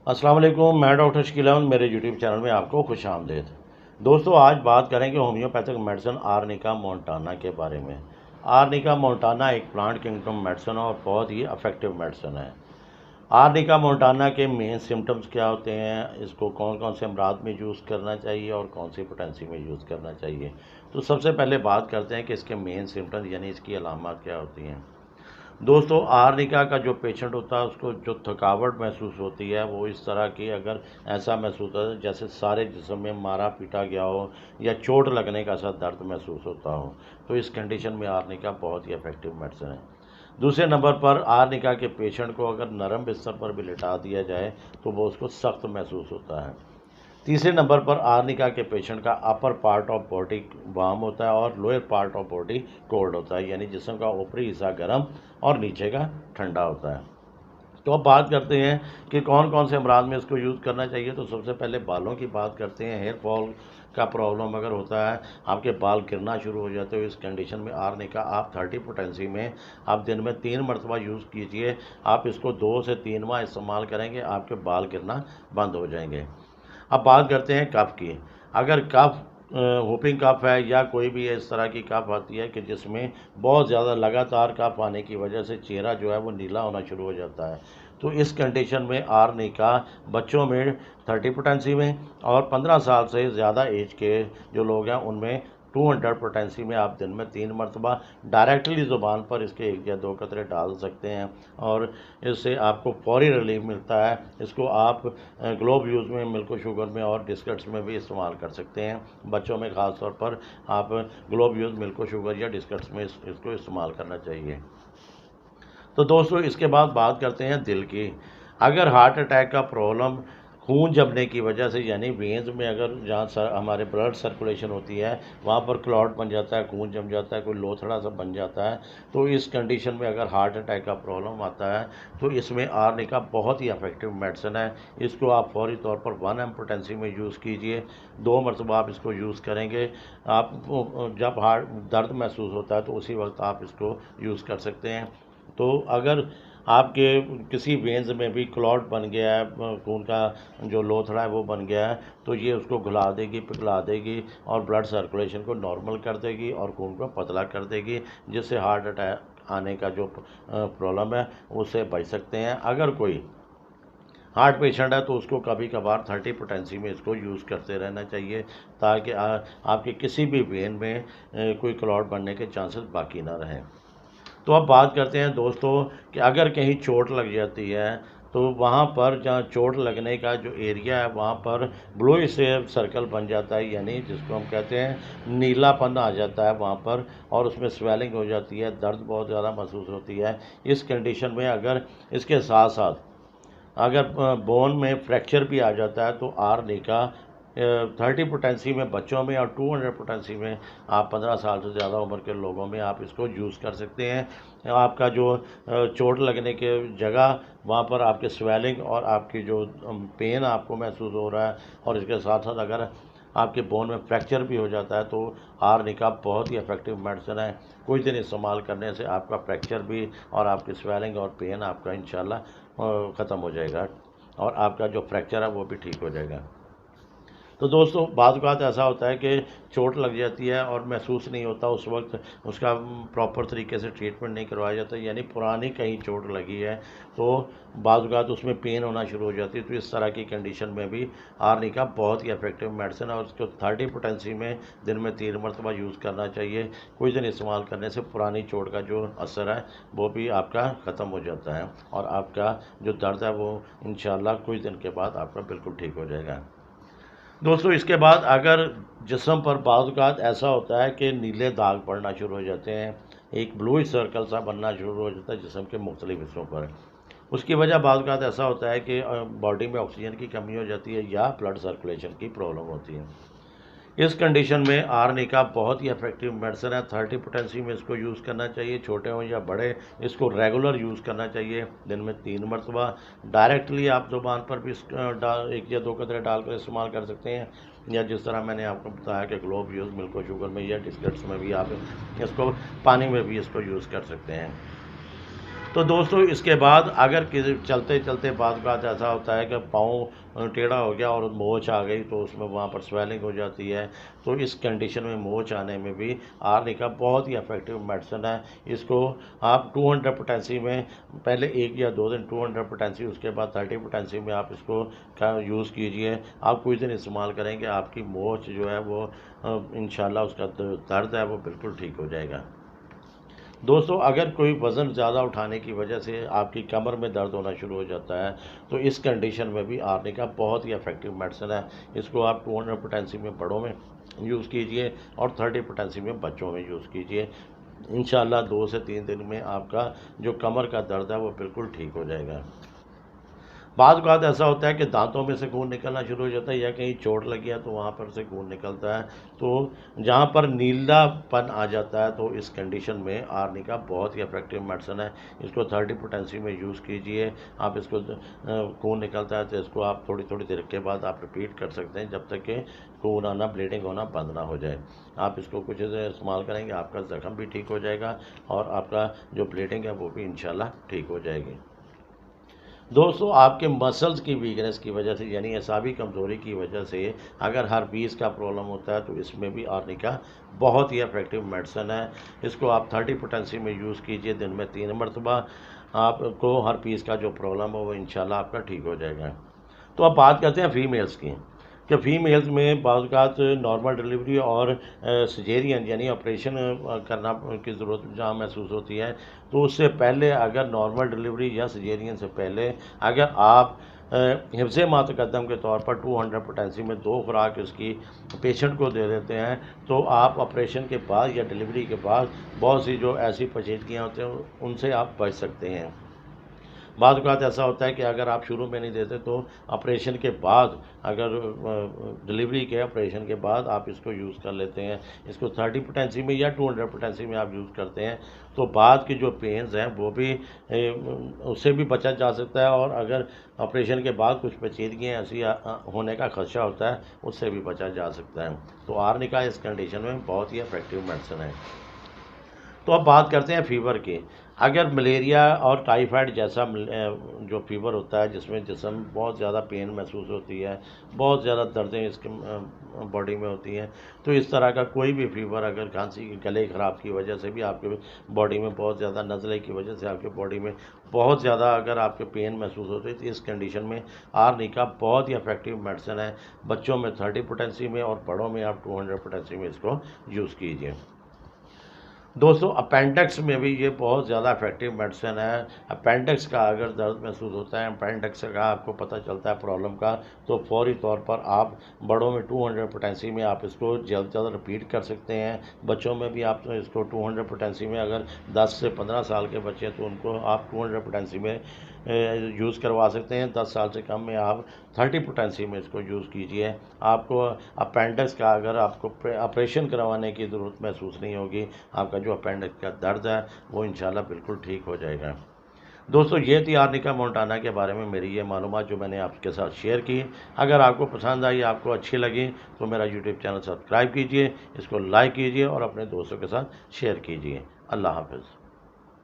अस्सलाम वालेकुम, मैं डॉक्टर शकील अहमद, मेरे यूट्यूब चैनल में आपको खुश आमदीद। दोस्तों, आज बात करेंगे होम्योपैथिक मेडिसिन आर्निका मोंटाना के बारे में। आर्निका मोंटाना एक प्लांट किंगडम मेडिसिन और बहुत ही इफेक्टिव मेडिसिन है। आर्निका मोंटाना के मेन सिम्टम्स क्या होते हैं, इसको कौन कौन से अमराज में यूज़ करना चाहिए और कौन सी पोटेंसी में यूज़ करना चाहिए। तो सबसे पहले बात करते हैं कि इसके मेन सिम्टम्स यानी इसकी अलामत क्या होती हैं। दोस्तों, आर्निका का जो पेशेंट होता है उसको जो थकावट महसूस होती है वो इस तरह की, अगर ऐसा महसूस होता है जैसे सारे जिस्म में मारा पीटा गया हो या चोट लगने का सा दर्द महसूस होता हो, तो इस कंडीशन में आर्निका बहुत ही इफेक्टिव मेडिसिन है। दूसरे नंबर पर आर्निका के पेशेंट को अगर नरम बिस्तर पर भी लिटा दिया जाए तो वो उसको सख्त महसूस होता है। तीसरे नंबर पर आर्निका के पेशेंट का upper part of body warm होता है और lower part of body cold होता है, यानी जिस्म का ऊपरी हिस्सा गर्म और नीचे का ठंडा होता है। तो अब बात करते हैं कि कौन कौन से अमराज में इसको यूज़ करना चाहिए। तो सबसे पहले बालों की बात करते हैं। हेयर फॉल का प्रॉब्लम अगर होता है, आपके बाल गिरना शुरू हो जाते हो, इस कंडीशन में आर्निका आप 30 पोटेंसी में आप दिन में 3 मरतबा यूज़ कीजिए। आप इसको 2 से 3 माह इस्तेमाल करेंगे, आपके बाल गिरना बंद हो जाएंगे। अब बात करते हैं कफ़ की। अगर कफ़ whooping कफ़ है या कोई भी इस तरह की कफ़ आती है कि जिसमें बहुत ज़्यादा लगातार कफ़ आने की वजह से चेहरा जो है वो नीला होना शुरू हो जाता है, तो इस कंडीशन में आर्निका बच्चों में 30 पोटेंसी में और 15 साल से ज़्यादा एज के जो लोग हैं उनमें 200 पोटेंसी में आप दिन में 3 मरतबा डायरेक्टली ज़ुबान पर इसके 1 या 2 कतरे डाल सकते हैं और इससे आपको फौरी रिलीफ मिलता है। इसको आप ग्लोब यूज़ में, मिल्क शुगर में और डिस्कट्स में भी इस्तेमाल कर सकते हैं। बच्चों में ख़ास तौर पर आप ग्लोब यूज़, मिल्क शुगर या डिस्कट्स में इसको इस्तेमाल करना चाहिए। तो दोस्तों, इसके बाद बात करते हैं दिल की। अगर हार्ट अटैक का प्रॉब्लम खून जमने की वजह से, यानी वेंस में अगर जहाँ हमारे ब्लड सर्कुलेशन होती है वहाँ पर क्लॉट बन जाता है, खून जम जाता है, कोई लोथड़ा सा बन जाता है, तो इस कंडीशन में अगर हार्ट अटैक का प्रॉब्लम आता है तो इसमें आर्निका बहुत ही इफेक्टिव मेडिसिन है। इसको आप फौरी तौर पर 1 एम पोटेंसी में यूज़ कीजिए। 2 मरतबा आप इसको यूज़ करेंगे। आप जब हार्ट दर्द महसूस होता है तो उसी वक्त आप इसको यूज़ कर सकते हैं। तो अगर आपके किसी वेंस में भी क्लॉट बन गया है, खून का जो लोथड़ा है वो बन गया है, तो ये उसको घुला देगी, पिघला देगी और ब्लड सर्कुलेशन को नॉर्मल कर देगी और खून को पतला कर देगी, जिससे हार्ट अटैक आने का जो प्रॉब्लम है उससे बच सकते हैं। अगर कोई हार्ट पेशेंट है तो उसको कभी कभार 30 पोटेंसी में इसको यूज़ करते रहना चाहिए, ताकि आपके किसी भी वेन में कोई क्लॉट बनने के चांसेस बाकी ना रहें। तो अब बात करते हैं दोस्तों कि अगर कहीं चोट लग जाती है तो वहाँ पर जहाँ चोट लगने का जो एरिया है वहाँ पर ब्लू से सर्कल बन जाता है, यानी जिसको हम कहते हैं नीलापन आ जाता है वहाँ पर, और उसमें स्वेलिंग हो जाती है, दर्द बहुत ज़्यादा महसूस होती है। इस कंडीशन में अगर इसके साथ साथ अगर बोन में फ्रैक्चर भी आ जाता है तो आर्निका 30 पोटेंसी में बच्चों में और 200 पोटेंसी में आप 15 साल से ज़्यादा उम्र के लोगों में आप इसको यूज़ कर सकते हैं। आपका जो चोट लगने के जगह वहाँ पर आपके स्वेलिंग और आपकी जो पेन आपको महसूस हो रहा है और इसके साथ साथ अगर आपके बोन में फ्रैक्चर भी हो जाता है तो आर्निका बहुत ही इफेक्टिव मेडिसिन है। कुछ दिन इस्तेमाल करने से आपका फ्रैक्चर भी और आपकी स्वेलिंग और पेन आपका इंशाल्लाह ख़त्म हो जाएगा और आपका जो फ्रैक्चर है वो भी ठीक हो जाएगा। तो दोस्तों, बाज़ औक़ात ऐसा होता है कि चोट लग जाती है और महसूस नहीं होता, उस वक्त उसका प्रॉपर तरीके से ट्रीटमेंट नहीं करवाया जाता, यानी पुरानी कहीं चोट लगी है तो बाज़ औक़ात उसमें पेन होना शुरू हो जाती है। तो इस तरह की कंडीशन में भी आर्निका बहुत ही इफेक्टिव मेडिसिन है और उसको 30 पोटेंसी में दिन में 3 मरतबा यूज़ करना चाहिए। कुछ दिन इस्तेमाल करने से पुरानी चोट का जो असर है वो भी आपका ख़त्म हो जाता है और आपका जो दर्द है वो इंशाल्लाह कुछ दिन के बाद आपका बिल्कुल ठीक हो जाएगा। दोस्तों, इसके बाद अगर जिस्म पर बाज़ औक़ात ऐसा होता है कि नीले दाग पड़ना शुरू हो जाते हैं, एक ब्लूइश सर्कल सा बनना शुरू हो जाता है जिस्म के मुख्तलिफ हिस्सों पर, उसकी वजह बाज़ औक़ात ऐसा होता है कि बॉडी में ऑक्सीजन की कमी हो जाती है या ब्लड सर्कुलेशन की प्रॉब्लम होती है। इस कंडीशन में आर्निका बहुत ही इफेक्टिव मेडिसिन है। 30 पोटेंसी में इसको यूज़ करना चाहिए, छोटे हों या बड़े, इसको रेगुलर यूज़ करना चाहिए। दिन में 3 मरतबा डायरेक्टली आप ज़ुबान पर भी 1 या 2 कतरे डालकर इस्तेमाल कर सकते हैं, या जिस तरह मैंने आपको बताया कि ग्लोब यूज़, मिल्क शुगर में या डिस्कट्स में भी आप इसको, पानी में भी इसको यूज़ कर सकते हैं। तो दोस्तों इसके बाद अगर किसी चलते चलते बाद बात ऐसा होता है कि पाँव टेढ़ा हो गया और मोच आ गई, तो उसमें वहाँ पर स्वेलिंग हो जाती है, तो इस कंडीशन में मोच आने में भी आर्निका बहुत ही इफेक्टिव मेडिसिन है। इसको आप 200 पोटेंसी में पहले 1 या 2 दिन 200 पोटेंसी, उसके बाद 30 पोटेंसी में आप इसको का यूज़ कीजिए। आप कुछ दिन इस्तेमाल करेंगे, आपकी मोच जो है वो इंशाल्लाह उसका दर्द है वो बिल्कुल ठीक हो जाएगा। दोस्तों अगर कोई वज़न ज़्यादा उठाने की वजह से आपकी कमर में दर्द होना शुरू हो जाता है, तो इस कंडीशन में भी आर्निका बहुत ही इफेक्टिव मेडिसिन है। इसको आप 200 पोटेंसी में बड़ों में यूज़ कीजिए और 30 पोटेंसी में बच्चों में यूज़ कीजिए। इंशाल्लाह 2 से 3 दिन में आपका जो कमर का दर्द है वो बिल्कुल ठीक हो जाएगा। बाद बात ऐसा होता है कि दांतों में से खून निकलना शुरू हो जाता है, या कहीं चोट लगी है तो वहाँ पर से खून निकलता है, तो जहाँ पर नीलापन आ जाता है, तो इस कंडीशन में आर्निका बहुत ही इफेक्टिव मेडिसिन है। इसको 30 पोटेंसी में यूज़ कीजिए। आप इसको खून निकलता है तो इसको आप थोड़ी थोड़ी देर के बाद आप रिपीट कर सकते हैं, जब तक कि खून आना, ब्लीडिंग होना बंद ना हो जाए। आप इसको कुछ इस्तेमाल करेंगे, आपका ज़ख्म भी ठीक हो जाएगा और आपका जो ब्लीडिंग है वो भी इंशाल्लाह ठीक हो जाएगी। दोस्तों आपके मसल्स की वीकनेस की वजह से, यानी असाबी कमज़ोरी की वजह से अगर हर्पीस का प्रॉब्लम होता है, तो इसमें भी आर्निका बहुत ही इफेक्टिव मेडिसिन है। इसको आप 30 पोटेंसी में यूज़ कीजिए, दिन में 3 मरतबा। आपको हर्पीस का जो प्रॉब्लम हो वो इंशाल्लाह आपका ठीक हो जाएगा। तो अब बात करते हैं फीमेल्स की, कि फ़ीमेल्स में बाज़ नॉर्मल डिलीवरी और सिजेरियन यानी ऑपरेशन करना की ज़रूरत जहाँ महसूस होती है, तो उससे पहले अगर नॉर्मल डिलीवरी या सिजेरियन से पहले अगर आप हिफ्ज़ मुतक़द्दम के तौर पर 200 पोटेंसी में 2 खुराक इसकी पेशेंट को दे देते हैं, तो आप ऑपरेशन के बाद या डिलीवरी के बाद बहुत सी जो ऐसी पेचीदगियाँ होती हैं उनसे आप बच सकते हैं। बाद बात ऐसा होता है कि अगर आप शुरू में नहीं देते, तो ऑपरेशन के बाद, अगर डिलीवरी के ऑपरेशन के बाद आप इसको यूज़ कर लेते हैं, इसको 30 पोटेंसी में या 200 पोटेंसी में आप यूज़ करते हैं, तो बाद के जो पेन्स हैं वो भी उससे भी बचा जा सकता है, और अगर ऑपरेशन के बाद कुछ पेचीदगियाँ ऐसी होने का खदशा होता है, उससे भी बचा जा सकता है। तो आर्निका इस कंडीशन में बहुत ही इफेक्टिव मेडिसिन है। तो अब बात करते हैं फ़ीवर की। अगर मलेरिया और टाइफाइड जैसा जो फ़ीवर होता है, जिसमें जिस्म बहुत ज़्यादा पेन महसूस होती है, बहुत ज़्यादा दर्दें इसके बॉडी में होती हैं, तो इस तरह का कोई भी फ़ीवर, अगर खांसी, गले ख़राब की वजह से भी आपके बॉडी में बहुत ज़्यादा, नज़ले की वजह से आपके बॉडी में बहुत ज़्यादा अगर आपके पेन महसूस होती है, तो इस कंडीशन में आर्निका बहुत ही इफेक्टिव मेडिसिन है। बच्चों में 30 पोटेंसी में और बड़ों में आप 200 पोटेंसी में इसको यूज़ कीजिए। दोस्तों अपेंडिक्स में भी ये बहुत ज़्यादा इफेक्टिव मेडिसिन है। अपेंडिक्स का अगर दर्द महसूस होता है, अपेंडिक्स का आपको पता चलता है प्रॉब्लम का, तो फौरी तौर पर आप बड़ों में 200 पोटेंसी में आप इसको जल्द से जल्द रिपीट कर सकते हैं। बच्चों में भी आप इसको 200 पोटेंसी में, अगर 10 से 15 साल के बच्चे हैं तो उनको आप 200 पोटेंसी में यूज़ करवा सकते हैं। 10 साल से कम में आप 30 पोटेंसी में इसको यूज़ कीजिए। आपको अपेंडिक्स का अगर आपको ऑपरेशन करवाने की ज़रूरत महसूस नहीं होगी, आपका जो अपेंडिक्स का दर्द है वो इंशाल्लाह बिल्कुल ठीक हो जाएगा। दोस्तों ये थी आर्निका मोंटाना के बारे में मेरी ये मालूमात जो मैंने आपके साथ शेयर की। अगर आपको पसंद आई, आपको अच्छी लगी, तो मेरा यूट्यूब चैनल सब्सक्राइब कीजिए, इसको लाइक कीजिए और अपने दोस्तों के साथ शेयर कीजिए। अल्लाह हाफ़िज़।